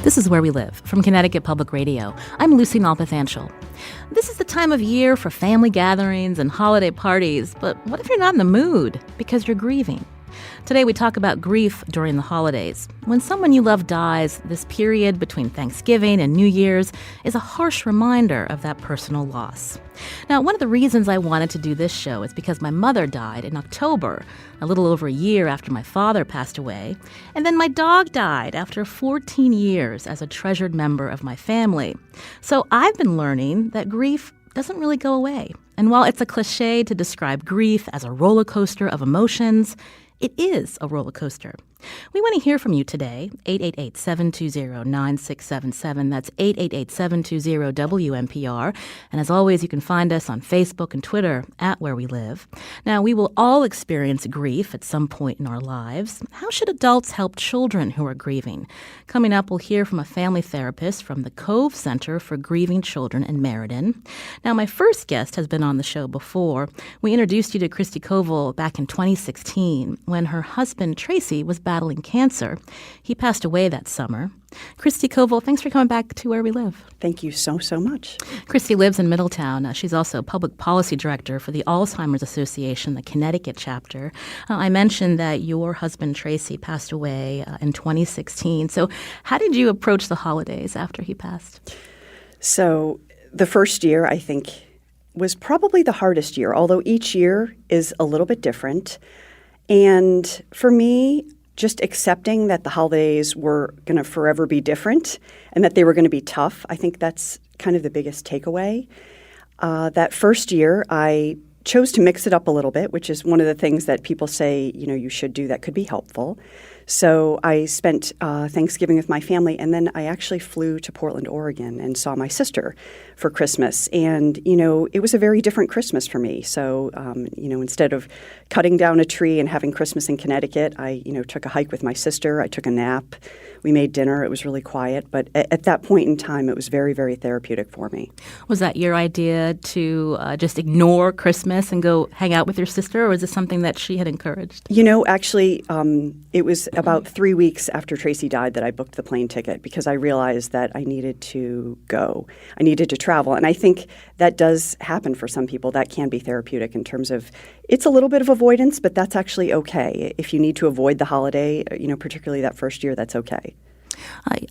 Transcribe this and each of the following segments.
This is Where We Live from Connecticut Public Radio. I'm Lucy Nalpathanchel. This is the time of year for family gatherings and holiday parties, but what if you're not in the mood because you're grieving? Today we talk about grief during the holidays. When someone you love dies, this period between Thanksgiving and New Year's is a harsh reminder of that personal loss. Now, one of the reasons I wanted to do this show is because my mother died in October, a little over a year after my father passed away, and then my dog died after 14 years as a treasured member of my family. So I've been learning that grief doesn't really go away. And while it's a cliche to describe grief as a roller coaster of emotions, it is a roller coaster. We want to hear from you today, 888-720-9677. That's 888-720-WNPR. And as always, you can find us on Facebook and Twitter at Where We Live. Now, we will all experience grief at some point in our lives. How should adults help children who are grieving? Coming up, we'll hear from a family therapist from the Cove Center for Grieving Children in Meriden. Now, my first guest has been on the show before. We introduced you to Christy Koval back in 2016 when her husband, Tracy, was battling cancer. He passed away that summer. Christy Koval, thanks for coming back to Where We Live. Thank you so much. Christy lives in Middletown. She's also public policy director for the Alzheimer's Association, the Connecticut chapter. I mentioned that your husband, Tracy, passed away in 2016. So how did you approach the holidays after he passed? So the first year, I think, was probably the hardest year, although each year is a little bit different. And for me, just accepting that the holidays were going to forever be different and that they were going to be tough, I think that's kind of the biggest takeaway. That first year, I chose to mix it up a little bit, which is one of the things that people say, you should do that could be helpful. So I spent Thanksgiving with my family, and then I actually flew to Portland, Oregon, and saw my sister for Christmas. And, it was a very different Christmas for me. So, instead of cutting down a tree and having Christmas in Connecticut, I, took a hike with my sister. I took a nap. We made dinner. It was really quiet. But at that point in time, it was very, very therapeutic for me. Was that your idea to just ignore Christmas and go hang out with your sister, or was it something that she had encouraged? Actually, it was about 3 weeks after Tracy died that I booked the plane ticket because I realized that I needed to go. I needed to travel. And I think that does happen for some people. That can be therapeutic in terms of it's a little bit of avoidance, but that's actually okay. If you need to avoid the holiday, particularly that first year, that's okay.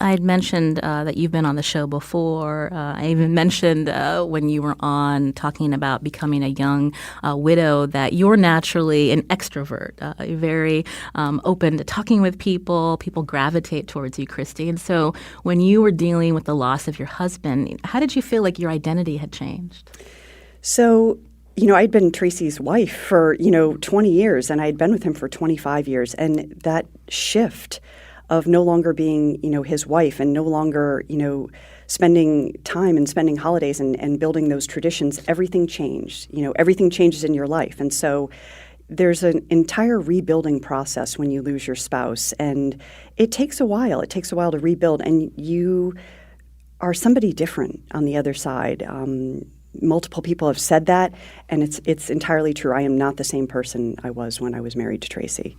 I had mentioned that you've been on the show before. I even mentioned when you were on talking about becoming a young widow that you're naturally an extrovert, very open to talking with people. People gravitate towards you, Christy. And so when you were dealing with the loss of your husband, how did you feel like your identity had changed? So I'd been Tracy's wife for, 20 years, and I'd been with him for 25 years. And that shift of no longer being, his wife and no longer, spending time and spending holidays and building those traditions, everything changed. Everything changes in your life. And so there's an entire rebuilding process when you lose your spouse. And it takes a while. It takes a while to rebuild. And you are somebody different on the other side. Multiple people have said that, and it's entirely true. I am not the same person I was when I was married to Tracy.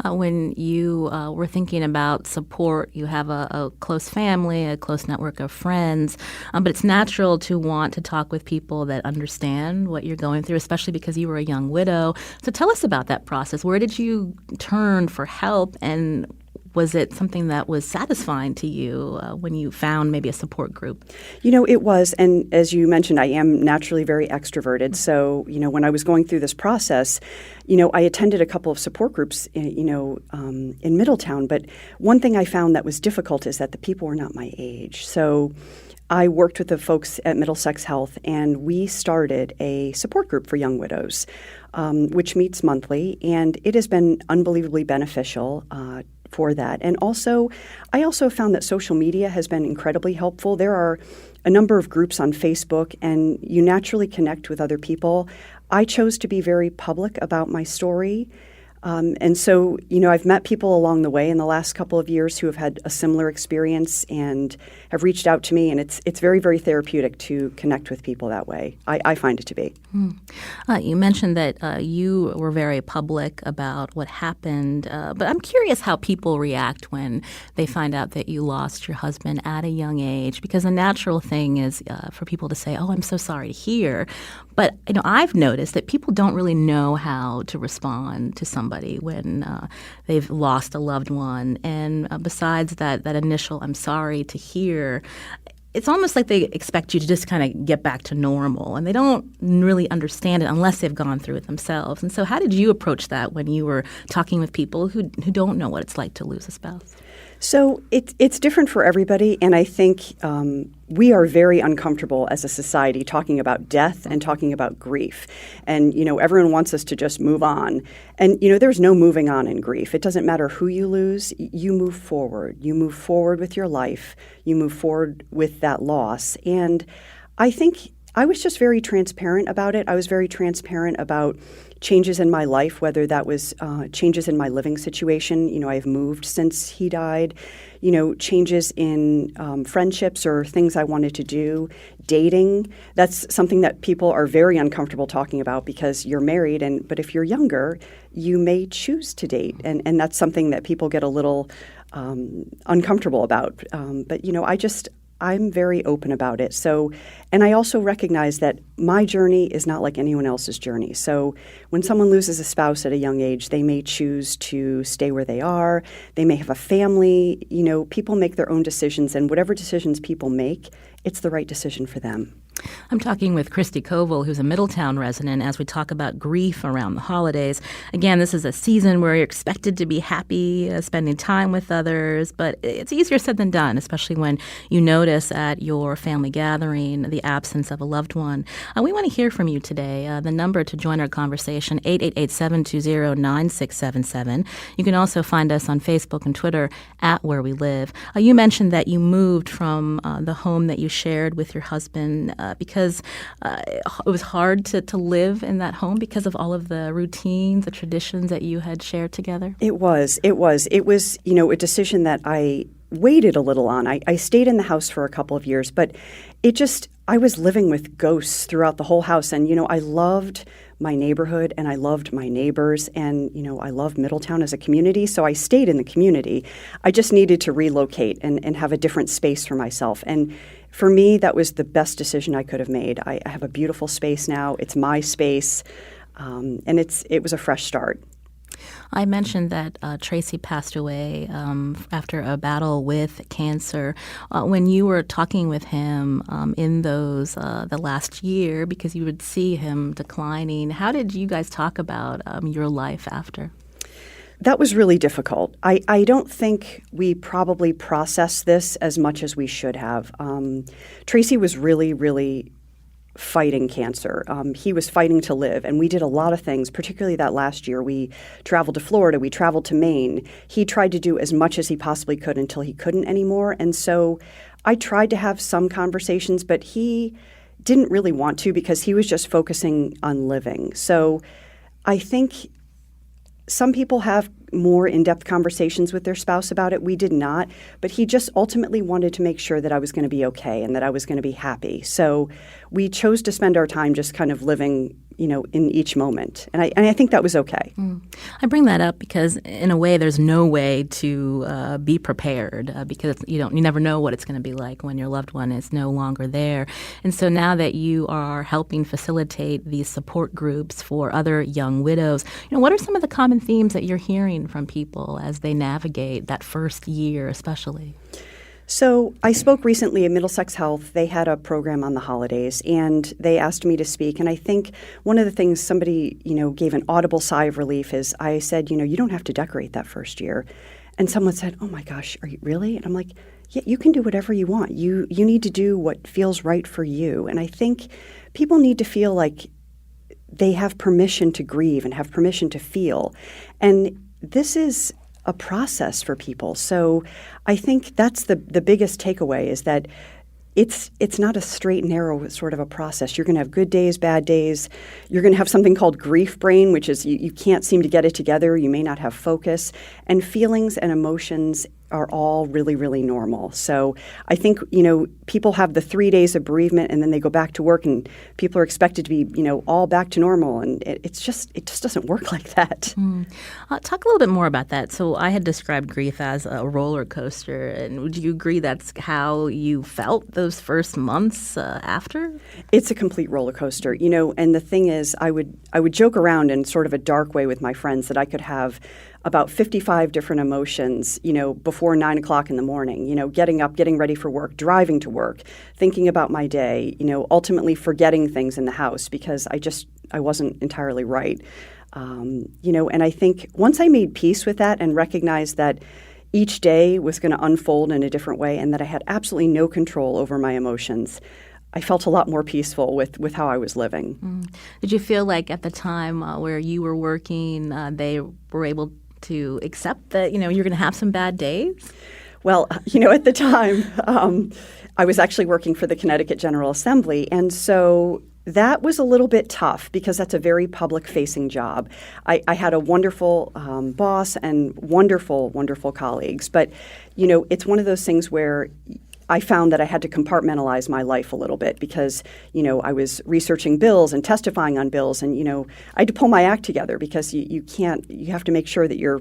When you were thinking about support, you have a close family, a close network of friends, but it's natural to want to talk with people that understand what you're going through, especially because you were a young widow. So tell us about that process. Where did you turn for help, and was it something that was satisfying to you when you found maybe a support group? It was. And as you mentioned, I am naturally very extroverted. So, when I was going through this process, I attended a couple of support groups, in Middletown. But one thing I found that was difficult is that the people were not my age. So I worked with the folks at Middlesex Health, and we started a support group for young widows, which meets monthly. And it has been unbelievably beneficial for that. And I also found that social media has been incredibly helpful. There are a number of groups on Facebook, and you naturally connect with other people. I chose to be very public about my story. And so, I've met people along the way in the last couple of years who have had a similar experience and have reached out to me, and it's very, very therapeutic to connect with people that way. I find it to be. You mentioned that you were very public about what happened, but I'm curious how people react when they find out that you lost your husband at a young age, because the natural thing is for people to say, "Oh, I'm so sorry to hear." But I've noticed that people don't really know how to respond to somebody when they've lost a loved one. And besides that initial "I'm sorry to hear," it's almost like they expect you to just kind of get back to normal, and they don't really understand it unless they've gone through it themselves. And so how did you approach that when you were talking with people who don't know what it's like to lose a spouse? So it's different for everybody, and I think we are very uncomfortable as a society talking about death and talking about grief. And, everyone wants us to just move on. And, there's no moving on in grief. It doesn't matter who you lose. You move forward. You move forward with your life. You move forward with that loss. And I think I was just very transparent about it. I was very transparent about changes in my life, whether that was changes in my living situation. I've moved since he died. Changes in friendships or things I wanted to do. Dating, that's something that people are very uncomfortable talking about because you're married. But if you're younger, you may choose to date. And that's something that people get a little uncomfortable about. But I'm very open about it. So, and I also recognize that my journey is not like anyone else's journey. So when someone loses a spouse at a young age, they may choose to stay where they are. They may have a family. People make their own decisions, and whatever decisions people make, it's the right decision for them. I'm talking with Christy Koval, who's a Middletown resident, as we talk about grief around the holidays. Again, this is a season where you're expected to be happy, spending time with others, but it's easier said than done, especially when you notice at your family gathering the absence of a loved one. We want to hear from you today. The number to join our conversation, 888-720-9677. You can also find us on Facebook and Twitter at Where We Live. You mentioned that you moved from the home that you shared with your husband because it was hard to live in that home because of all of the routines, the traditions that you had shared together? It was, a decision that I waited a little on. I stayed in the house for a couple of years, but I was living with ghosts throughout the whole house. And, I loved my neighborhood and I loved my neighbors and, I love Middletown as a community. So I stayed in the community. I just needed to relocate and have a different space for myself. And for me, that was the best decision I could have made. I have a beautiful space now. It's my space. And it was a fresh start. I mentioned that Tracy passed away after a battle with cancer. When you were talking with him in the last year, because you would see him declining, how did you guys talk about your life after? That was really difficult. I don't think we probably processed this as much as we should have. Tracy was really, really fighting cancer. He was fighting to live, and we did a lot of things, particularly that last year. We traveled to Florida. We traveled to Maine. He tried to do as much as he possibly could until he couldn't anymore. And so I tried to have some conversations, but he didn't really want to because he was just focusing on living. So I think some people have more in-depth conversations with their spouse about it. We did not, but he just ultimately wanted to make sure that I was going to be okay and that I was going to be happy. So we chose to spend our time just kind of living, in each moment. And I think that was okay. I bring that up because in a way there's no way to be prepared because you never know what it's going to be like when your loved one is no longer there. And so now that you are helping facilitate these support groups for other young widows, what are some of the common themes that you're hearing from people as they navigate that first year especially? So I spoke recently at Middlesex Health. They had a program on the holidays, and they asked me to speak. And I think one of the things somebody, gave an audible sigh of relief is I said, you don't have to decorate that first year. And someone said, oh my gosh, are you really? And I'm like, yeah, you can do whatever you want. You need to do what feels right for you. And I think people need to feel like they have permission to grieve and have permission to feel. And this is a process for people. So I think that's the biggest takeaway is that, it's not a straight and narrow sort of a process. You're going to have good days, bad days. You're going to have something called grief brain, which is you can't seem to get it together. You may not have focus. And feelings and emotions are all really, really normal. So I think, people have the 3 days of bereavement and then they go back to work and people are expected to be, all back to normal. And it just doesn't work like that. Talk a little bit more about that. So I had described grief as a roller coaster. And would you agree that's how you felt those first months after? It's a complete roller coaster, and the thing is I would joke around in sort of a dark way with my friends that I could have about 55 different emotions, before 9 o'clock in the morning, getting up, getting ready for work, driving to work, thinking about my day, ultimately forgetting things in the house because I wasn't entirely right. And I think once I made peace with that and recognized that each day was going to unfold in a different way and that I had absolutely no control over my emotions, I felt a lot more peaceful with how I was living. Did you feel like at the time where you were working, they were able to accept that, you're going to have some bad days? Well, at the time, I was actually working for the Connecticut General Assembly, and so that was a little bit tough because that's a very public-facing job. I had a wonderful boss and wonderful, wonderful colleagues, but, it's one of those things where I found that I had to compartmentalize my life a little bit because, I was researching bills and testifying on bills and, I had to pull my act together because you have to make sure that you're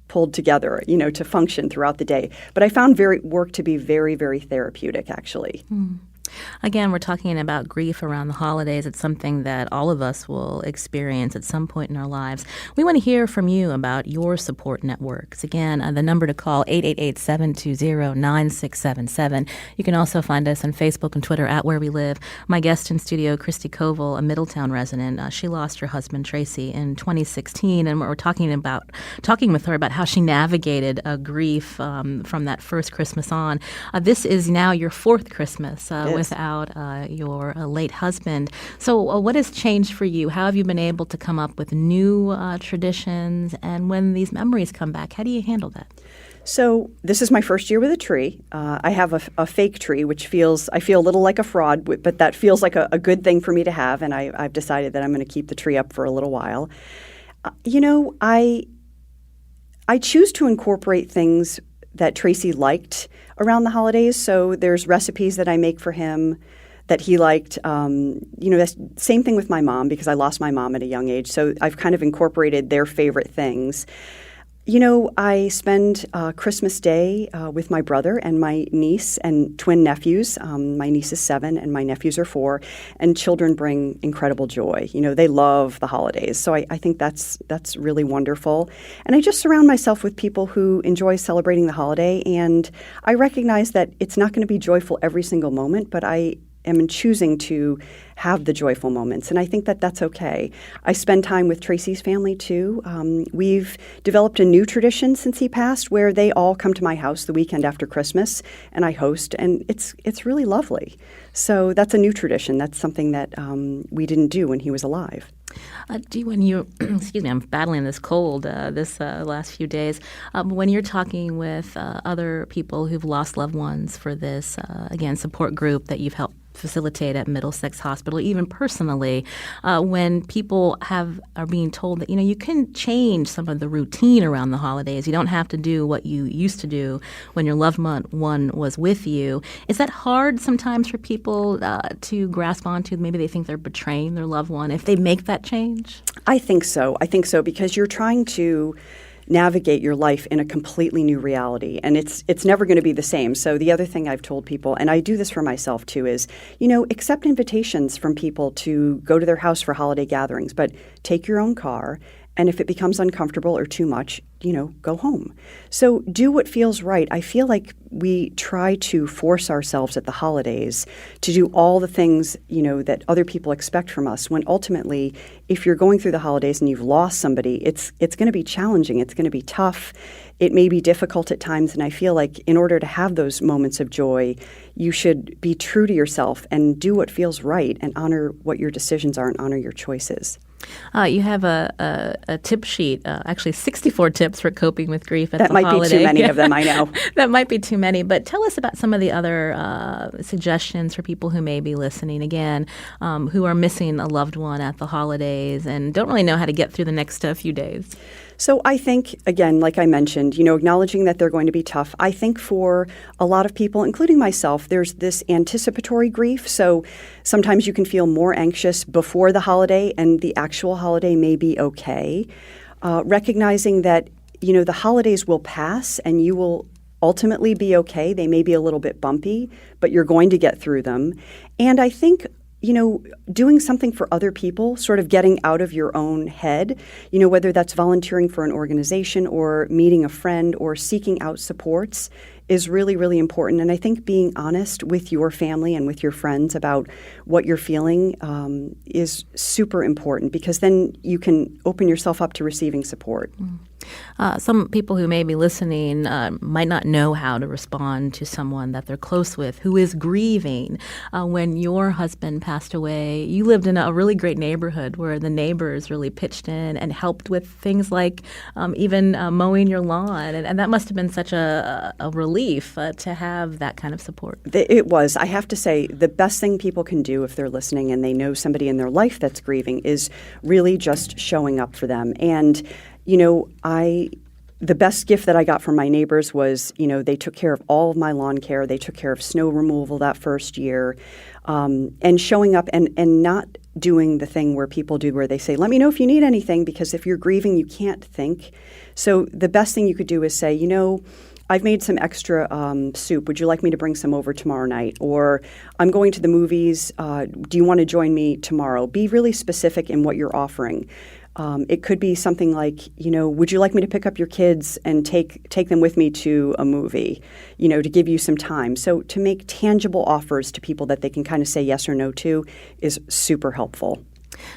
pulled together, to function throughout the day. But I found work to be very, very therapeutic, actually. Again, we're talking about grief around the holidays. It's something that all of us will experience at some point in our lives. We want to hear from you about your support networks. Again, the number to call, 888-720-9677. You can also find us on Facebook and Twitter at Where We Live. My guest in studio, Christy Koval, a Middletown resident. She lost her husband, Tracy, in 2016, and we're talking with her about how she navigated grief from that first Christmas on. This is now your fourth Christmas without your late husband. So what has changed for you? How have you been able to come up with new traditions? And when these memories come back, how do you handle that? So this is my first year with a tree. I have a fake tree, which I feel a little like a fraud, but that feels like a good thing for me to have. And I've decided that I'm going to keep the tree up for a little while. I choose to incorporate things that Tracy liked around the holidays. So there's recipes that I make for him that he liked. That's same thing with my mom because I lost my mom at a young age. So I've kind of incorporated their favorite things. I spend Christmas Day with my brother and my niece and twin nephews. My niece is 7 and my nephews are 4. And children bring incredible joy. They love the holidays. So I think that's really wonderful. And I just surround myself with people who enjoy celebrating the holiday. And I recognize that it's not going to be joyful every single moment, but I am choosing to have the joyful moments. And I think that that's okay. I spend time with Tracy's family, too. We've developed a new tradition since he passed where they all come to my house the weekend after Christmas, and I host, and it's really lovely. So that's a new tradition. That's something that we didn't do when he was alive. When you, excuse me, I'm battling this cold this last few days. When you're talking with other people who've lost loved ones for this, again, support group that you've helped facilitate at Middlesex Hospital, even personally, when people are being told that, you can change some of the routine around the holidays. You don't have to do what you used to do when your loved one was with you. Is that hard sometimes for people to grasp onto? Maybe they think they're betraying their loved one if they make that change? I think so because you're trying to navigate your life in a completely new reality, and it's never going to be the same. So the other thing I've told people, and I do this for myself too, is accept invitations from people to go to their house for holiday gatherings, but take your own car. And if it becomes uncomfortable or too much, go home. So do what feels right. I feel like we try to force ourselves at the holidays to do all the things, that other people expect from us, when ultimately, if you're going through the holidays and you've lost somebody, it's going to be challenging. It's going to be tough. It may be difficult at times. And I feel like in order to have those moments of joy, you should be true to yourself and do what feels right and honor what your decisions are and honor your choices. You have a tip sheet, actually 64 tips for coping with grief at That the might holiday. be too many of them, I know. That might be too many. But tell us about some of the other suggestions for people who may be listening, again, who are missing a loved one at the holidays and don't really know how to get through the next few days. So I think, again, like I mentioned, acknowledging that they're going to be tough. I think for a lot of people, including myself, there's this anticipatory grief. So sometimes you can feel more anxious before the holiday, and the actual holiday may be okay. Recognizing that, the holidays will pass and you will ultimately be okay. They may be a little bit bumpy, but you're going to get through them. And I think doing something for other people, sort of getting out of your own head, whether that's volunteering for an organization or meeting a friend or seeking out supports is really, really important. And I think being honest with your family and with your friends about what you're feeling is super important, because then you can open yourself up to receiving support. Some people who may be listening might not know how to respond to someone that they're close with who is grieving. When your husband passed away, you lived in a really great neighborhood where the neighbors really pitched in and helped with things like even mowing your lawn. And that must have been such a relief to have that kind of support. It was. I have to say, the best thing people can do if they're listening and they know somebody in their life that's grieving is really just showing up for them. And the best gift that I got from my neighbors was, they took care of all of my lawn care. They took care of snow removal that first year, and showing up and not doing the thing where people do where they say, let me know if you need anything, because if you're grieving, you can't think. So the best thing you could do is say, I've made some extra soup. Would you like me to bring some over tomorrow night? Or I'm going to the movies. Do you want to join me tomorrow? Be really specific in what you're offering. It could be something like, would you like me to pick up your kids and take them with me to a movie, to give you some time. So to make tangible offers to people that they can kind of say yes or no to is super helpful.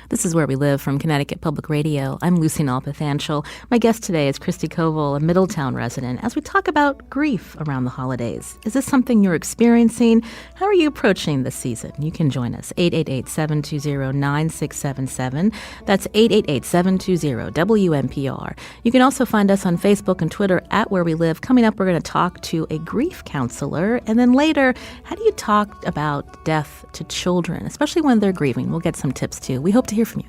This is Where We Live from Connecticut Public Radio. I'm Lucy Nalpathanchel. My guest today is Christy Koval, a Middletown resident, as we talk about grief around the holidays. Is this something you're experiencing? How are you approaching this season? You can join us, 888-720-9677. That's 888-720-WNPR. You can also find us on Facebook and Twitter at Where We Live. Coming up, we're going to talk to a grief counselor. And then later, how do you talk about death to children, especially when they're grieving? We'll get some tips, too. We hope to hear from you.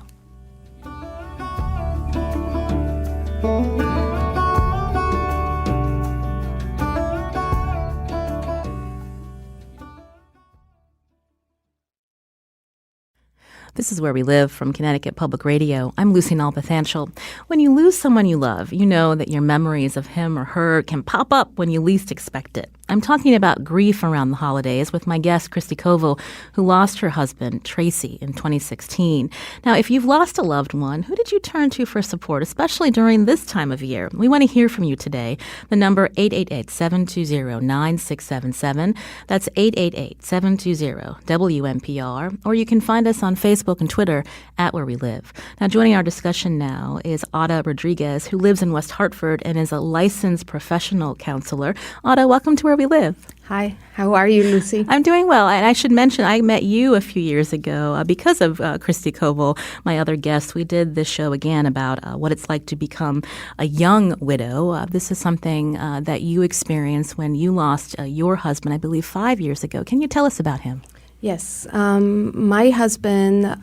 This is Where We Live from Connecticut Public Radio. I'm Lucy Nalpathanchel. When you lose someone you love, you know that your memories of him or her can pop up when you least expect it. I'm talking about grief around the holidays with my guest, Christy Koval, who lost her husband, Tracy, in 2016. Now, if you've lost a loved one, who did you turn to for support, especially during this time of year? We want to hear from you today. The number 888-720-9677. That's 888-720-WNPR. Or you can find us on Facebook and Twitter at Where We Live. Now, joining our discussion now is Ada Rodriguez, who lives in West Hartford and is a licensed professional counselor. Ada, welcome to Where We Live. Hi, how are you, Lucy? I'm doing well. And I should mention, I met you a few years ago because of Christy Koval, my other guest. We did this show again about what it's like to become a young widow. This is something that you experienced when you lost your husband, I believe, 5 years ago. Can you tell us about him? Yes. My husband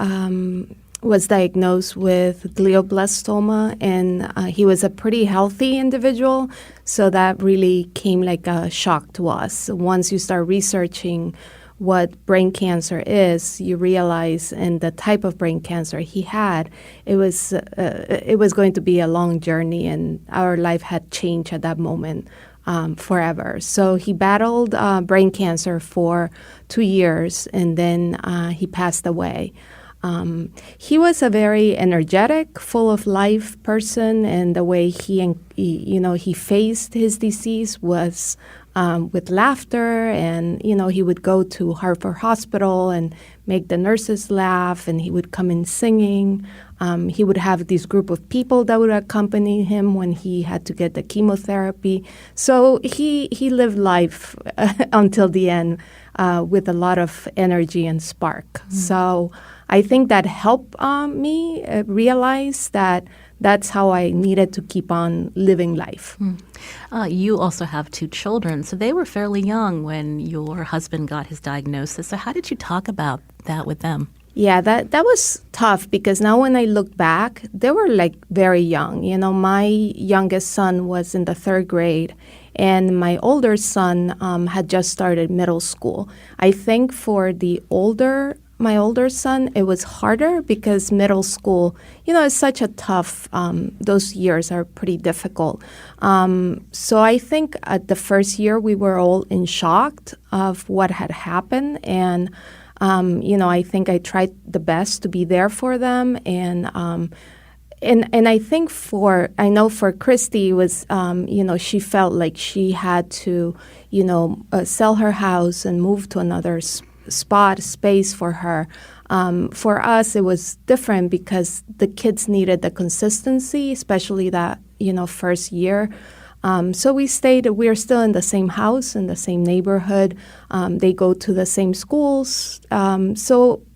was diagnosed with glioblastoma, and he was a pretty healthy individual, so that really came like a shock to us. Once you start researching what brain cancer is, you realize, and the type of brain cancer he had, it was going to be a long journey, and our life had changed at that moment. Forever. So he battled brain cancer for 2 years, and then he passed away. He was a very energetic, full of life person, and the way he faced his disease was with laughter, and he would go to Hartford Hospital and make the nurses laugh, and he would come in singing. He would have this group of people that would accompany him when he had to get the chemotherapy. So he lived life until the end with a lot of energy and spark. So I think that helped me realize that that's how I needed to keep on living life. You also have two children, so they were fairly young when your husband got his diagnosis. So how did you talk about that with them? Yeah, that was tough because now when I look back, they were like very young. You know, my youngest son was in the 3rd grade, and my older son had just started middle school. I think for my older son, it was harder because middle school, you know, is such a tough, those years are pretty difficult. So I think at the first year, we were all in shock of what had happened. And, you know, I think I tried the best to be there for them. And I think I know for Christy was, you know, she felt like she had to, you know, sell her house and move to another space for her. For us, it was different because the kids needed the consistency, especially that, you know, first year. So we are still in the same house, in the same neighborhood. They go to the same schools. And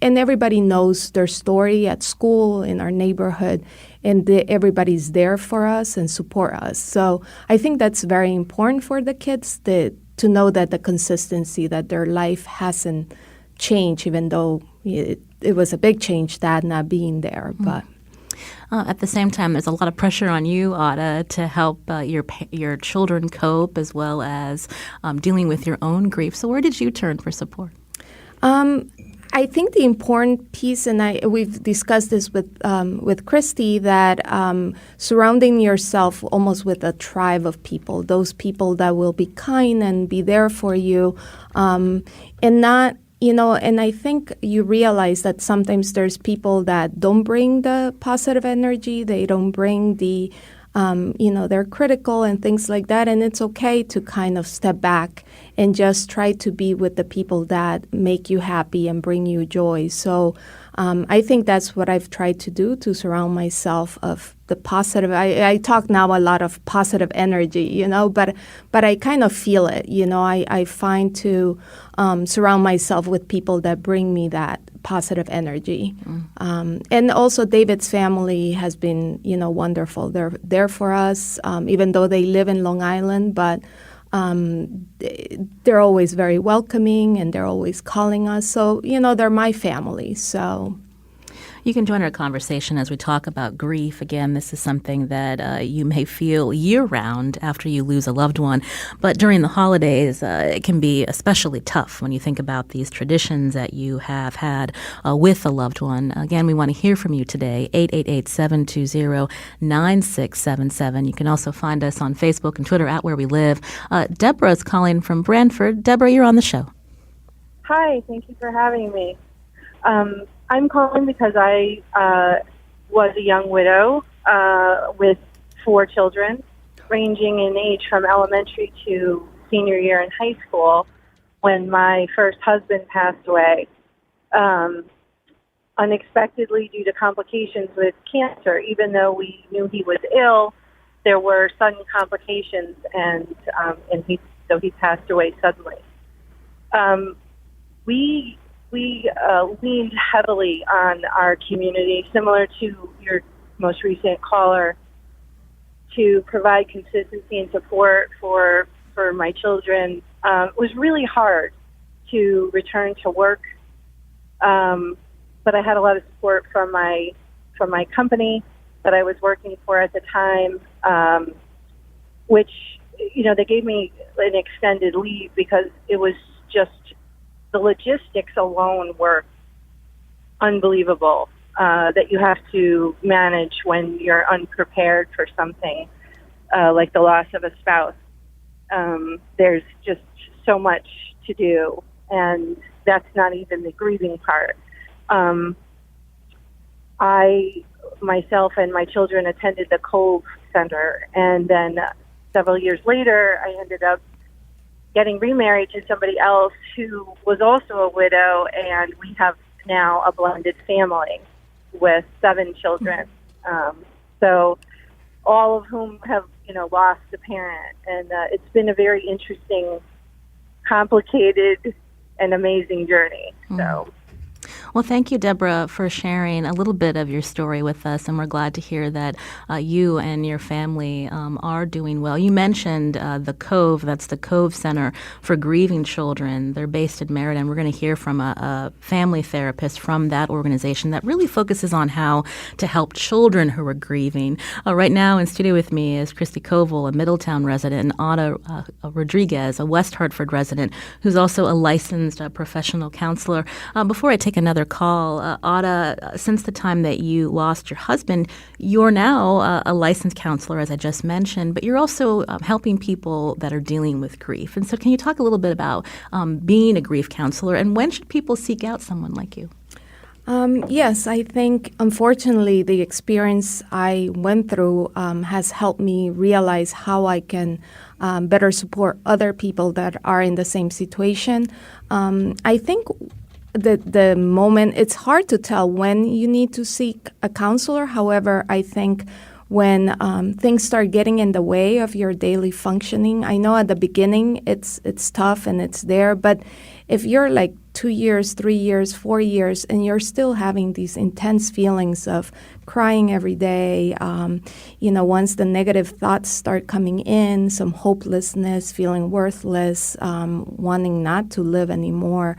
everybody knows their story at school, in our neighborhood, and everybody's there for us and support us. So I think that's very important for the kids to know that the consistency, that their life hasn't changed, even though it was a big change, Dad not being there. But at the same time, there's a lot of pressure on you, Ada, to help your children cope as well as dealing with your own grief. So where did you turn for support? I think the important piece, and we've discussed this with Christy, that surrounding yourself almost with a tribe of people, those people that will be kind and be there for you, and not. You know, and I think you realize that sometimes there's people that don't bring the positive energy. They don't bring the, you know, they're critical and things like that. And it's okay to kind of step back and just try to be with the people that make you happy and bring you joy. So I think that's what I've tried to do, to surround myself of the positive. I talk now a lot of positive energy, you know, but I kind of feel it, you know. I find to surround myself with people that bring me that positive energy. And also David's family has been, you know, wonderful. They're there for us, even though they live in Long Island, but they're always very welcoming and they're always calling us. So, you know, they're my family. So you can join our conversation as we talk about grief. Again, this is something that you may feel year-round after you lose a loved one. But during the holidays, it can be especially tough when you think about these traditions that you have had with a loved one. Again, we want to hear from you today, 888-720-9677. You can also find us on Facebook and Twitter at Where We Live. Deborah's calling from Brantford. Deborah, you're on the show. Hi, thank you for having me. I'm calling because I was a young widow with 4 children, ranging in age from elementary to senior year in high school, when my first husband passed away unexpectedly due to complications with cancer. Even though we knew he was ill, there were sudden complications, and he passed away suddenly. We leaned heavily on our community, similar to your most recent caller, to provide consistency and support for my children. It was really hard to return to work, but I had a lot of support from my company that I was working for at the time, which, you know, they gave me an extended leave because it was just, the logistics alone were unbelievable, that you have to manage when you're unprepared for something like the loss of a spouse. There's just so much to do, and that's not even the grieving part. I, myself and my children attended the Cove Center, and then several years later, I ended up getting remarried to somebody else who was also a widow, and we have now a blended family with 7 children. So all of whom have, you know, lost a parent, and it's been a very interesting, complicated, and amazing journey. So. Well, thank you, Deborah, for sharing a little bit of your story with us, and we're glad to hear that you and your family are doing well. You mentioned the Cove, that's the Cove Center for Grieving Children. They're based in Meriden. We're going to hear from a family therapist from that organization that really focuses on how to help children who are grieving. Right now in studio with me is Christy Koval, a Middletown resident, and Ada Rodriguez, a West Hartford resident, who's also a licensed professional counselor. Before I take another call, Ada, since the time that you lost your husband, you're now a licensed counselor, as I just mentioned, but you're also helping people that are dealing with grief. And so can you talk a little bit about being a grief counselor, and when should people seek out someone like you? Yes, I think, unfortunately, the experience I went through has helped me realize how I can better support other people that are in the same situation. I think the moment, it's hard to tell when you need to seek a counselor. However, I think when things start getting in the way of your daily functioning, I know at the beginning it's tough and it's there, but if you're like 2 years, 3 years, 4 years, and you're still having these intense feelings of crying every day, once the negative thoughts start coming in, some hopelessness, feeling worthless, wanting not to live anymore,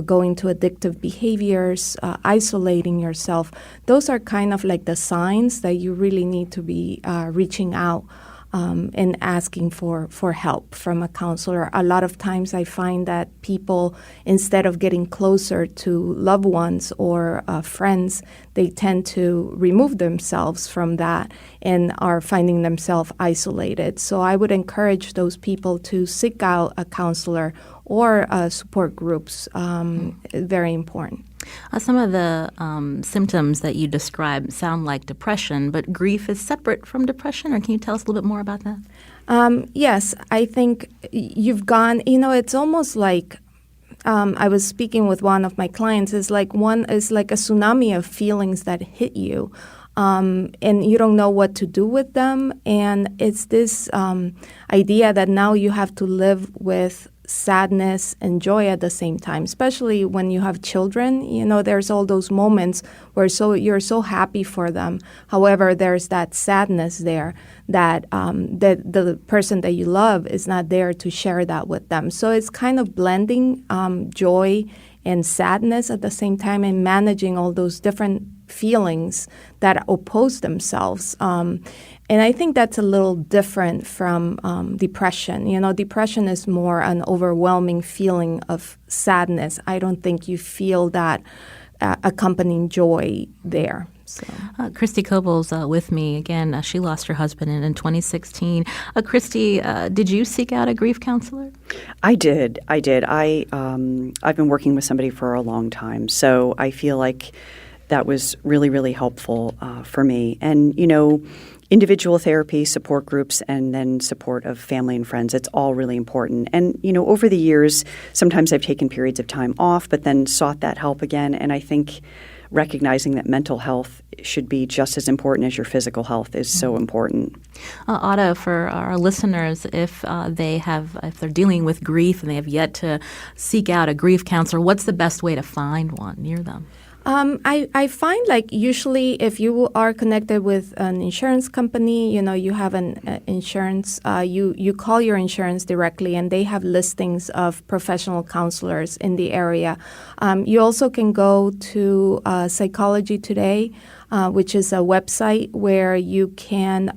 going to addictive behaviors, isolating yourself, those are kind of like the signs that you really need to be reaching out and asking for help from a counselor. A lot of times I find that people, instead of getting closer to loved ones or friends, they tend to remove themselves from that and are finding themselves isolated. So I would encourage those people to seek out a counselor or support groups. Very important. Some of the symptoms that you describe sound like depression, but grief is separate from depression, or can you tell us a little bit more about that? Yes, I think you've gone, it's almost like, I was speaking with one of my clients, it's like a tsunami of feelings that hit you, and you don't know what to do with them, and it's this idea that now you have to live with sadness and joy at the same time, especially when you have children. There's all those moments where you're so happy for them. However, there's that sadness there that the person that you love is not there to share that with them. So it's kind of blending joy and sadness at the same time and managing all those different feelings that oppose themselves. And I think that's a little different from depression. Depression is more an overwhelming feeling of sadness. I don't think you feel that accompanying joy there. So. Christy Koval's with me again. She lost her husband in 2016. Christy, did you seek out a grief counselor? I did. I've been working with somebody for a long time, so I feel like that was really, really helpful for me. And individual therapy, support groups, and then support of family and friends. It's all really important. And, over the years, sometimes I've taken periods of time off, but then sought that help again. And I think recognizing that mental health should be just as important as your physical health is so important. Ada, for our listeners, if they're dealing with grief and they have yet to seek out a grief counselor, what's the best way to find one near them? I find usually if you are connected with an insurance company, you have an insurance, you call your insurance directly and they have listings of professional counselors in the area. You also can go to Psychology Today, which is a website where you can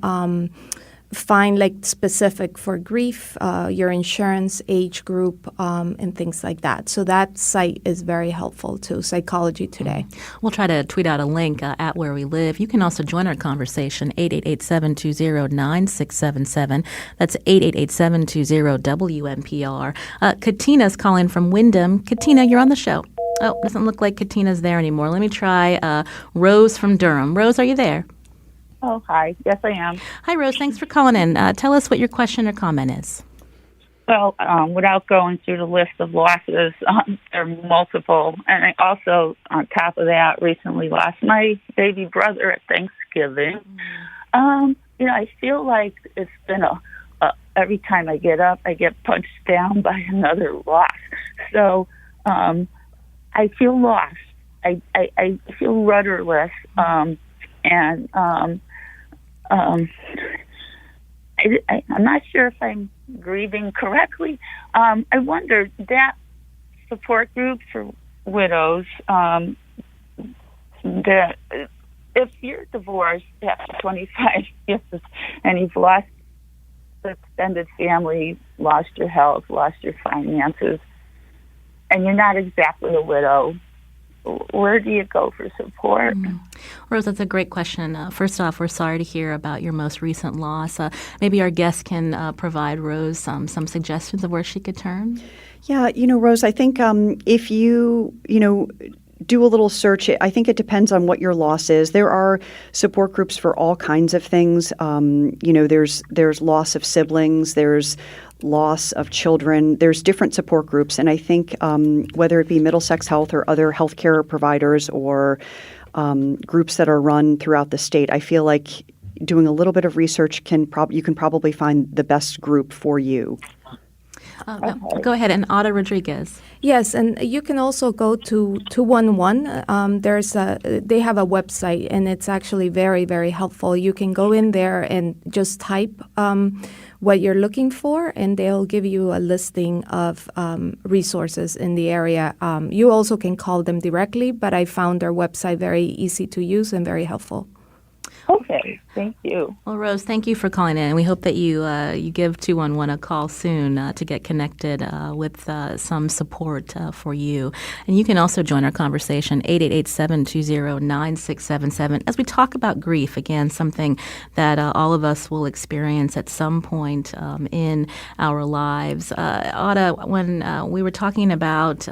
find specific for grief, your insurance, age group, and things like that. So that site is very helpful to Psychology Today. We'll try to tweet out a link at Where We Live. You can also join our conversation, 888-720-9677. That's 888-720-WNPR. Katina's calling from Wyndham. Katina, you're on the show. Oh, doesn't look like Katina's there anymore. Let me try Rose from Durham. Rose, are you there? Oh, hi. Yes, I am. Hi, Rose. Thanks for calling in. Tell us what your question or comment is. Well, without going through the list of losses, there are multiple. And I also, on top of that, recently lost my baby brother at Thanksgiving. I feel like it's been every time I get up, I get punched down by another loss. So I feel lost. I feel rudderless, and I'm not sure if I'm grieving correctly. I wonder that support group for widows, that if you're divorced after 25 years and you've lost the extended family, lost your health, lost your finances, and you're not exactly a widow, where do you go for support? Rose, that's a great question. First off, we're sorry to hear about your most recent loss. Maybe our guest can provide Rose some suggestions of where she could turn. Yeah, Rose, I think if you do a little search, I think it depends on what your loss is. There are support groups for all kinds of things. There's loss of siblings, there's loss of children. There's different support groups. And I think whether it be Middlesex Health or other healthcare providers or groups that are run throughout the state, I feel like doing a little bit of research you can probably find the best group for you. Go ahead. And Ada Rodriguez. Yes, and you can also go to 211. They have a website, and it's actually very, very helpful. You can go in there and just type what you're looking for, and they'll give you a listing of resources in the area. You also can call them directly, but I found their website very easy to use and very helpful. Okay, thank you. Well, Rose, thank you for calling in. We hope that you give 211 a call soon to get connected with some support for you. And you can also join our conversation, 888-720-9677, as we talk about grief, again, something that all of us will experience at some point in our lives. Ada, when we were talking about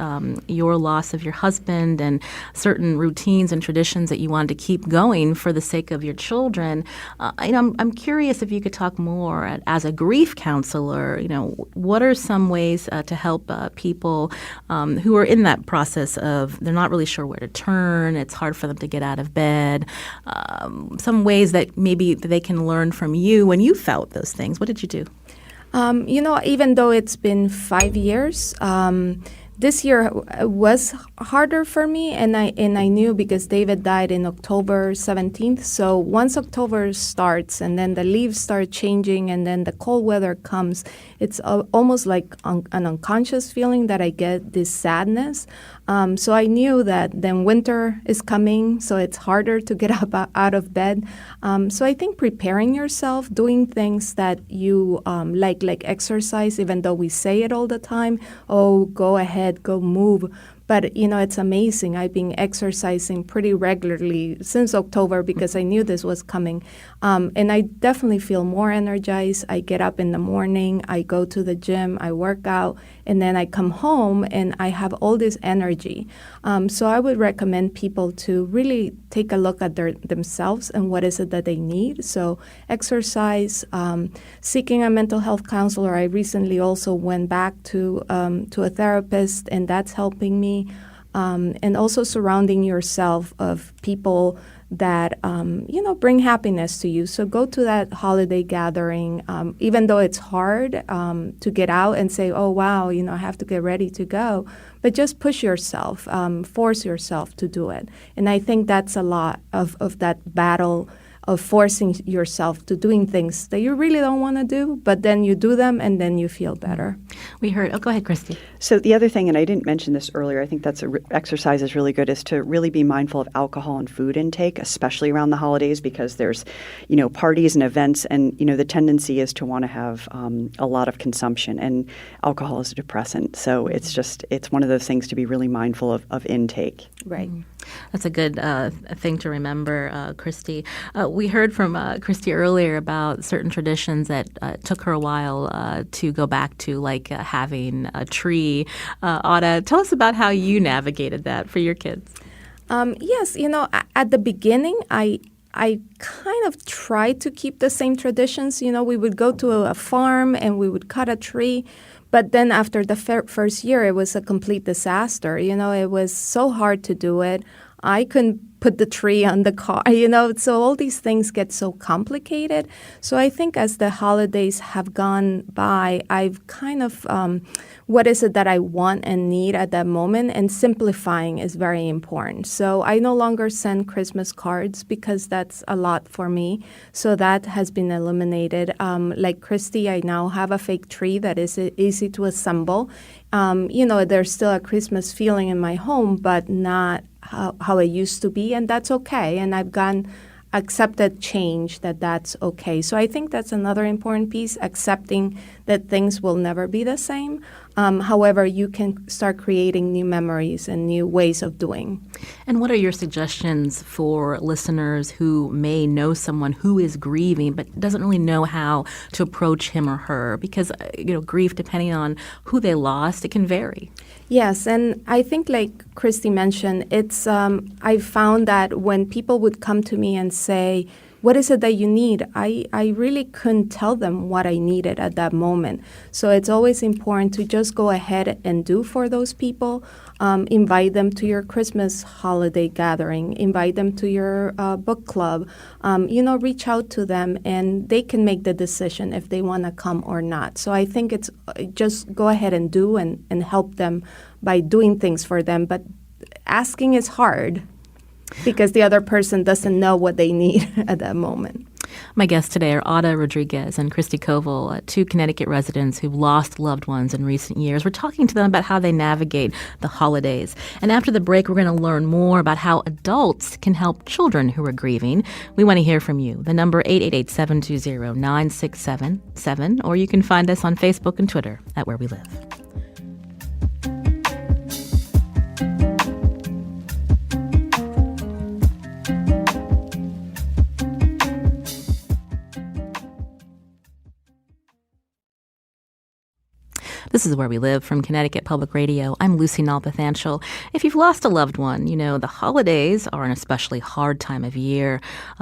your loss of your husband and certain routines and traditions that you wanted to keep going for the sake of your children, I'm curious if you could talk more as a grief counselor. What are some ways to help people who are in that process of they're not really sure where to turn, it's hard for them to get out of bed, some ways that maybe they can learn from you when you felt those things. What did you do? Even though it's been 5 years, this year was harder for me, and I knew because David died in October 17th. So once October starts and then the leaves start changing and then the cold weather comes, it's almost like an unconscious feeling that I get this sadness. So I knew that then winter is coming, so it's harder to get up out of bed. So I think preparing yourself, doing things that you like exercise, even though we say it all the time, oh, go ahead, go move. But, it's amazing. I've been exercising pretty regularly since October because I knew this was coming. And I definitely feel more energized. I get up in the morning, I go to the gym, I work out, and then I come home and I have all this energy. So I would recommend people to really take a look at themselves and what is it that they need. So exercise, seeking a mental health counselor. I recently also went back to a therapist, and that's helping me. And also surrounding yourself of people that, bring happiness to you. So go to that holiday gathering, even though it's hard to get out and say, oh, wow, I have to get ready to go. But just push yourself, force yourself to do it. And I think that's a lot of that battle of forcing yourself to doing things that you really don't want to do, but then you do them and then you feel better. We heard, go ahead, Christy. So the other thing, and I didn't mention this earlier, I think that's exercise is really good, is to really be mindful of alcohol and food intake, especially around the holidays, because there's, parties and events, and, the tendency is to want to have a lot of consumption, and alcohol is a depressant. So it's one of those things to be really mindful of intake. Right. That's a good thing to remember, Christy. We heard from Christy earlier about certain traditions that took her a while to go back to, like having a tree. Ada, tell us about how you navigated that for your kids. Yes, at the beginning, I kind of tried to keep the same traditions. We would go to a farm and we would cut a tree. But then after the first year, it was a complete disaster. It was so hard to do it. I couldn't put the tree on the car, So all these things get so complicated. So I think as the holidays have gone by, I've kind of, what is it that I want and need at that moment? And simplifying is very important. So I no longer send Christmas cards because that's a lot for me. So that has been eliminated. Like Christy, I now have a fake tree that is easy to assemble. There's still a Christmas feeling in my home, but not how it used to be, and that's okay. And I've accepted change, that's okay. So I think that's another important piece, accepting that things will never be the same. However, you can start creating new memories and new ways of doing. And what are your suggestions for listeners who may know someone who is grieving but doesn't really know how to approach him or her? Because, grief, depending on who they lost, it can vary. Yes, and I think like Christy mentioned, it's I found that when people would come to me and say, what is it that you need? I really couldn't tell them what I needed at that moment. So it's always important to just go ahead and do for those people. Invite them to your Christmas holiday gathering. Invite them to your book club. Reach out to them, and they can make the decision if they want to come or not. So I think it's just go ahead and do and help them by doing things for them. But asking is hard, because the other person doesn't know what they need at that moment. My guests today are Ada Rodriguez and Christy Koval, two Connecticut residents who've lost loved ones in recent years. We're talking to them about how they navigate the holidays. And after the break, we're going to learn more about how adults can help children who are grieving. We want to hear from you. The number 888-720-9677, or you can find us on Facebook and Twitter at Where We Live. This is Where We Live from Connecticut Public Radio. I'm Lucy Nalpathanchel. If you've lost a loved one, the holidays are an especially hard time of year.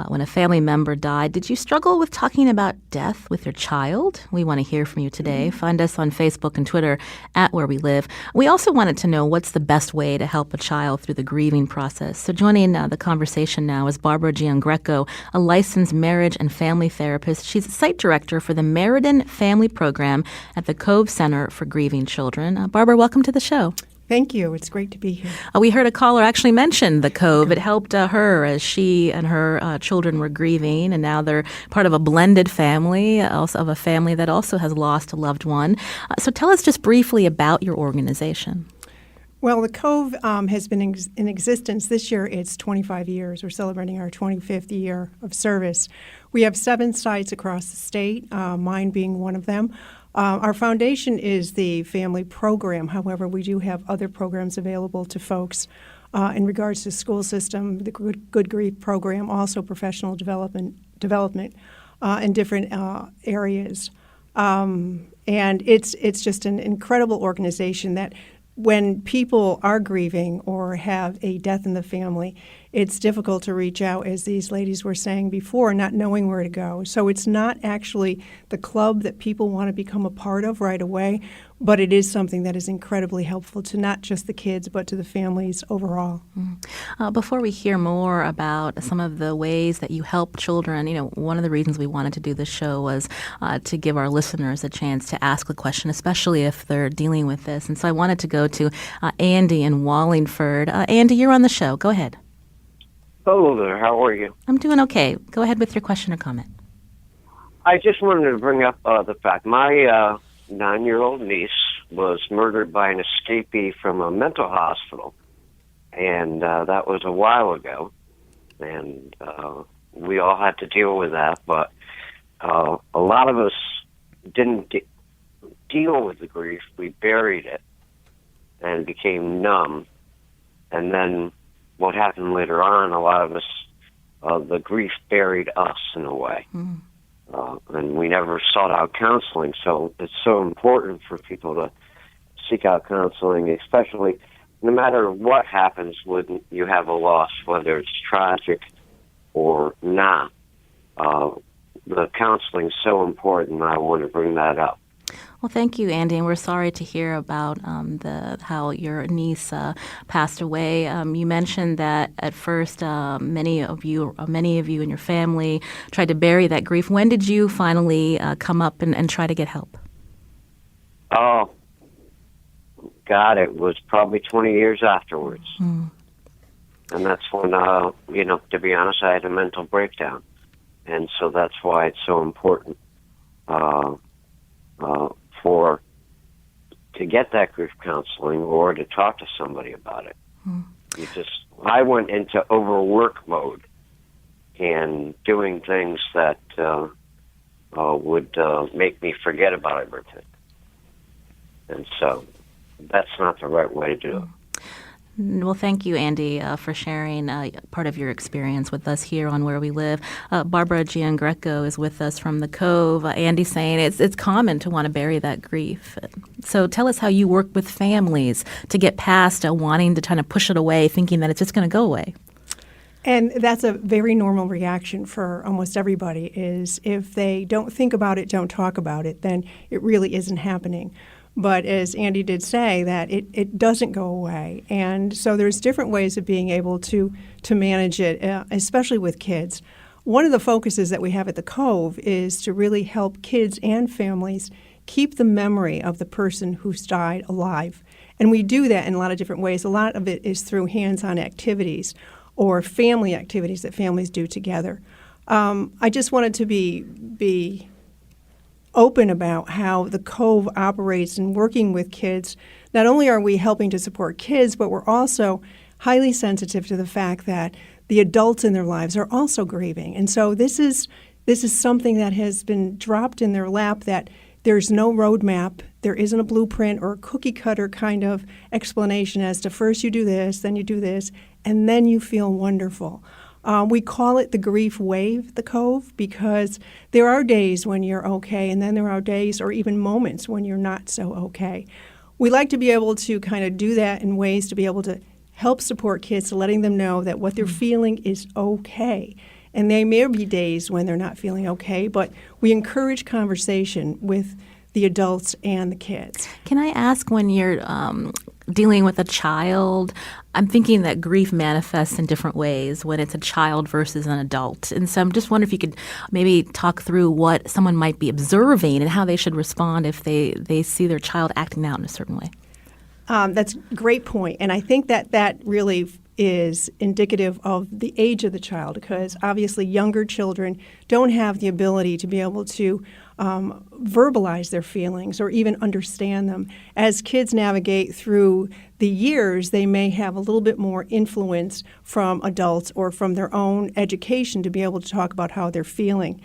When a family member died, did you struggle with talking about death with your child? We want to hear from you today. Find us on Facebook and Twitter at Where We Live. We also wanted to know what's the best way to help a child through the grieving process. So joining the conversation now is Barbara Giangreco, a licensed marriage and family therapist. She's site director for the Meriden Family Program at the Cove Center for Grieving Children. Barbara, welcome to the show. Thank you. It's great to be here. We heard a caller actually mention the Cove. It helped her as she and her children were grieving, and now they're part of a blended family, also of a family that also has lost a loved one. So tell us just briefly about your organization. Well, the Cove has been in existence this year. It's 25 years. We're celebrating our 25th year of service. We have 7 sites across the state, mine being one of them. Our foundation is the family program. However, we do have other programs available to folks in regards to school system, the Good Grief program, also professional development in different areas. And it's just an incredible organization that when people are grieving or have a death in the family, it's difficult to reach out, as these ladies were saying before, not knowing where to go. So it's not actually the club that people want to become a part of right away, but it is something that is incredibly helpful to not just the kids, but to the families overall. Before we hear more about some of the ways that you help children, one of the reasons we wanted to do this show was to give our listeners a chance to ask the question, especially if they're dealing with this. And so I wanted to go to Andy in Wallingford. Andy, you're on the show. Go ahead. Hello there. How are you? I'm doing okay. Go ahead with your question or comment. I just wanted to bring up the fact my 9-year-old niece was murdered by an escapee from a mental hospital, and that was a while ago, and we all had to deal with that, but a lot of us didn't deal with the grief. We buried it and became numb, and then what happened later on, a lot of us, the grief buried us in a way. And we never sought out counseling, so it's so important for people to seek out counseling, especially no matter what happens when you have a loss, whether it's tragic or not. The counseling is so important, and I want to bring that up. Well, thank you, Andy, and we're sorry to hear about how your niece passed away. You mentioned that at first many of you in your family tried to bury that grief. When did you finally come up and try to get help? Oh, God, it was probably 20 years afterwards. And that's when, to be honest, I had a mental breakdown. And so that's why it's so important to get that grief counseling or to talk to somebody about it. I went into overwork mode and doing things that would make me forget about everything. And so that's not the right way to do it. Well, thank you, Andy, for sharing part of your experience with us here on Where We Live. Barbara Giangreco is with us from the Cove. Andy's saying it's common to want to bury that grief. So tell us how you work with families to get past wanting to kind of push it away, thinking that it's just going to go away. And that's a very normal reaction for almost everybody, is if they don't think about it, don't talk about it, then it really isn't happening. But as Andy did say, that it doesn't go away. And so there's different ways of being able to manage it, especially with kids. One of the focuses that we have at the Cove is to really help kids and families keep the memory of the person who's died alive. And we do that in a lot of different ways. A lot of it is through hands-on activities or family activities that families do together. I just wanted to be open about how the Cove operates in working with kids. Not only are we helping to support kids, but we're also highly sensitive to the fact that the adults in their lives are also grieving. And so this is something that has been dropped in their lap, that there's no roadmap, there isn't a blueprint or a cookie cutter kind of explanation as to first you do this, then you do this, and then you feel wonderful. We call it the grief wave, the Cove, because there are days when you're okay, and then there are days or even moments when you're not so okay. We like to be able to kind of do that in ways to be able to help support kids, letting them know that what they're feeling is okay. And there may be days when they're not feeling okay, but we encourage conversation with the adults and the kids. Can I ask, when you're dealing with a child, I'm thinking that grief manifests in different ways when it's a child versus an adult. And so I'm just wondering if you could maybe talk through what someone might be observing and how they should respond if they see their child acting out in a certain way. That's a great point. And I think that really is indicative of the age of the child, because obviously younger children don't have the ability to be able to verbalize their feelings or even understand them. As kids navigate through the years, they may have a little bit more influence from adults or from their own education to be able to talk about how they're feeling.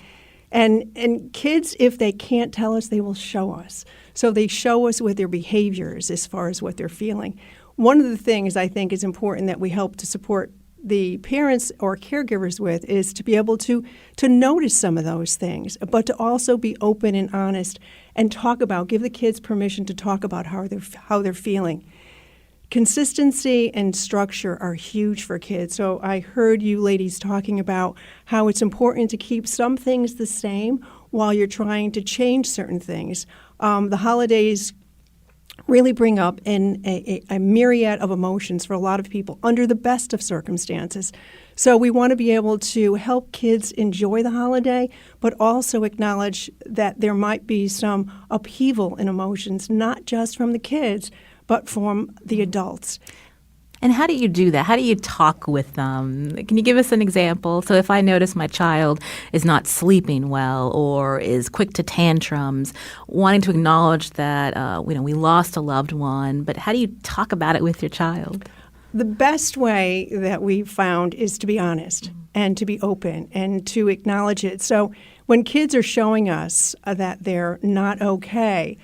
And kids, if they can't tell us, they will show us. So they show us with their behaviors as far as what they're feeling. One of the things I think is important that we help to support the parents or caregivers with is to be able to notice some of those things, but to also be open and honest and give the kids permission to talk about how they're feeling. Consistency and structure are huge for kids. So I heard you ladies talking about how it's important to keep some things the same while you're trying to change certain things. The holidays really bring up a myriad of emotions for a lot of people under the best of circumstances. So we want to be able to help kids enjoy the holiday, but also acknowledge that there might be some upheaval in emotions, not just from the kids, but from the adults. And how do you do that? How do you talk with them? Can you give us an example? So if I notice my child is not sleeping well or is quick to tantrums, wanting to acknowledge that we lost a loved one, but how do you talk about it with your child? The best way that we've found is to be honest and to be open and to acknowledge it. So when kids are showing us that they're not okay,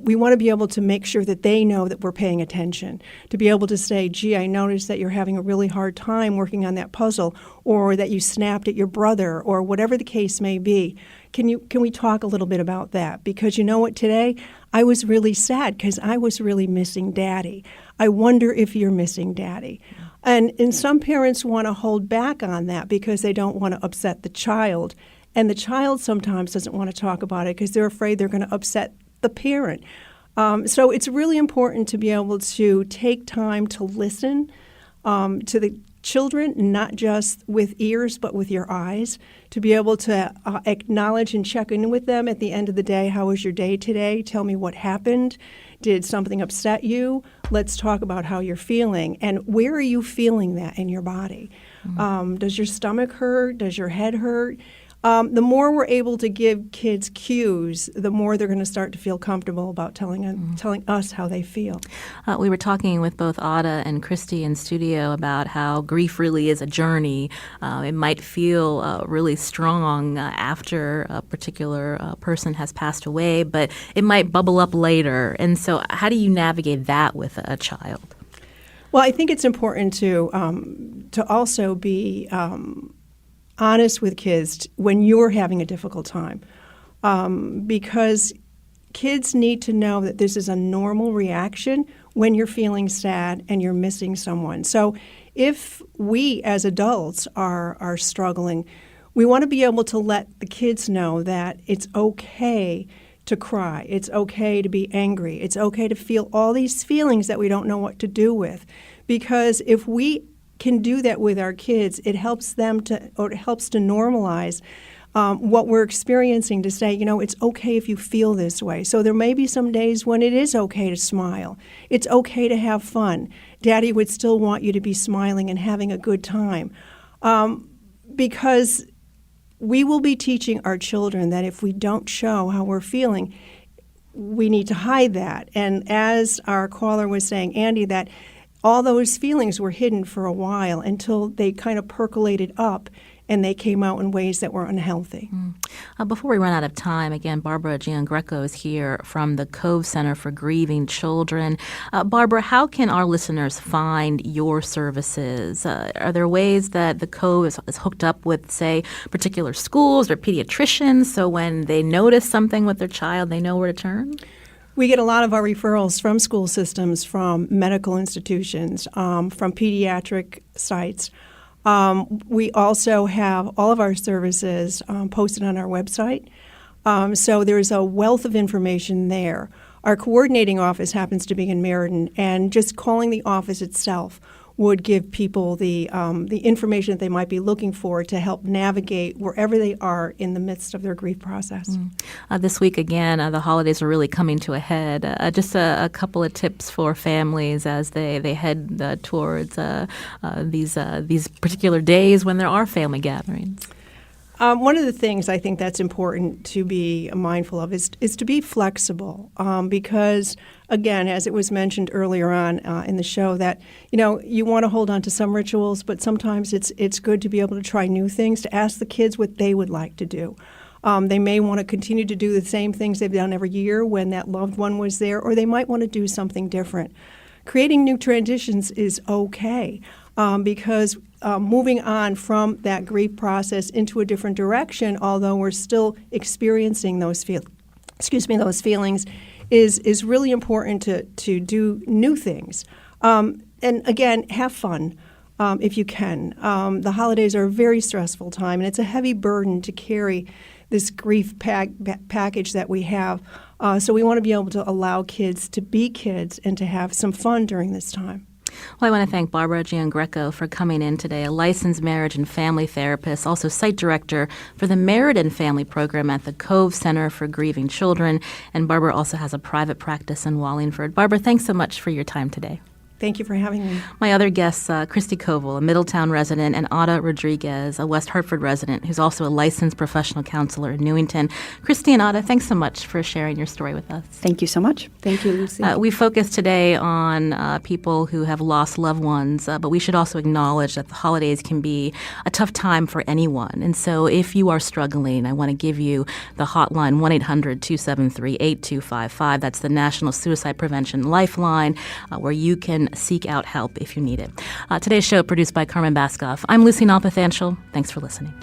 we want to be able to make sure that they know that we're paying attention, to be able to say, gee, I noticed that you're having a really hard time working on that puzzle, or that you snapped at your brother, or whatever the case may be. Can we talk a little bit about that? Because you know what, today I was really sad because I was really missing Daddy. I wonder if you're missing Daddy. And some parents want to hold back on that because they don't want to upset the child. And the child sometimes doesn't want to talk about it because they're afraid they're going to upset the parent. So it's really important to be able to take time to listen to the children, not just with ears, but with your eyes, to be able to acknowledge and check in with them at the end of the day. How was your day today? Tell me what happened. Did something upset you? Let's talk about how you're feeling. And where are you feeling that in your body? Does your stomach hurt? Does your head hurt? The more we're able to give kids cues, the more they're going to start to feel comfortable about telling us how they feel. We were talking with both Ada and Christy in studio about how grief really is a journey. It might feel really strong after a particular person has passed away, but it might bubble up later. And so how do you navigate that with a child? Well, I think it's important to also be honest with kids when you're having a difficult time, because kids need to know that this is a normal reaction when you're feeling sad and you're missing someone. So if we as adults are struggling, we want to be able to let the kids know that it's okay to cry. It's okay to be angry. It's okay to feel all these feelings that we don't know what to do with. Because if we can do that with our kids, it helps to normalize what we're experiencing, to say, it's okay if you feel this way. So there may be some days when it is okay to smile. It's okay to have fun. Daddy would still want you to be smiling and having a good time. Because we will be teaching our children that if we don't show how we're feeling, we need to hide that. And as our caller was saying, Andy, that all those feelings were hidden for a while until they kind of percolated up and they came out in ways that were unhealthy. Before we run out of time, again, Barbara Giangreco is here from the Cove Center for Grieving Children. Barbara, how can our listeners find your services? Are there ways that the Cove is hooked up with, say, particular schools or pediatricians, so when they notice something with their child, they know where to turn? We get a lot of our referrals from school systems, from medical institutions, from pediatric sites. We also have all of our services posted on our website. So there's a wealth of information there. Our coordinating office happens to be in Meriden, and just calling the office itself would give people the information that they might be looking for to help navigate wherever they are in the midst of their grief process. This week, again, the holidays are really coming to a head. Just a couple of tips for families as they head towards these particular days when there are family gatherings. One of the things I think that's important to be mindful of is to be flexible, because, again, as it was mentioned earlier on in the show, that you want to hold on to some rituals, but sometimes it's good to be able to try new things, to ask the kids what they would like to do. They may want to continue to do the same things they've done every year when that loved one was there, or they might want to do something different. Creating new traditions is okay, because moving on from that grief process into a different direction, although we're still experiencing those feelings, is really important to do new things. And again, have fun if you can. The holidays are a very stressful time, and it's a heavy burden to carry this grief package that we have. So we want to be able to allow kids to be kids and to have some fun during this time. Well, I want to thank Barbara Giangreco for coming in today, a licensed marriage and family therapist, also site director for the Meriden Family Program at the Cove Center for Grieving Children. And Barbara also has a private practice in Wallingford. Barbara, thanks so much for your time today. Thank you for having me. My other guests, Christy Koval, a Middletown resident, and Ada Rodriguez, a West Hartford resident, who's also a licensed professional counselor in Newington. Christy and Ada, thanks so much for sharing your story with us. Thank you so much. Thank you, Lucy. We focused today on people who have lost loved ones, but we should also acknowledge that the holidays can be a tough time for anyone. And so if you are struggling, I want to give you the hotline, 1-800-273-8255. That's the National Suicide Prevention Lifeline, where you can seek out help if you need it. Today's show produced by Carmen Baskoff. I'm Lucy Nalpathanchel. Thanks for listening.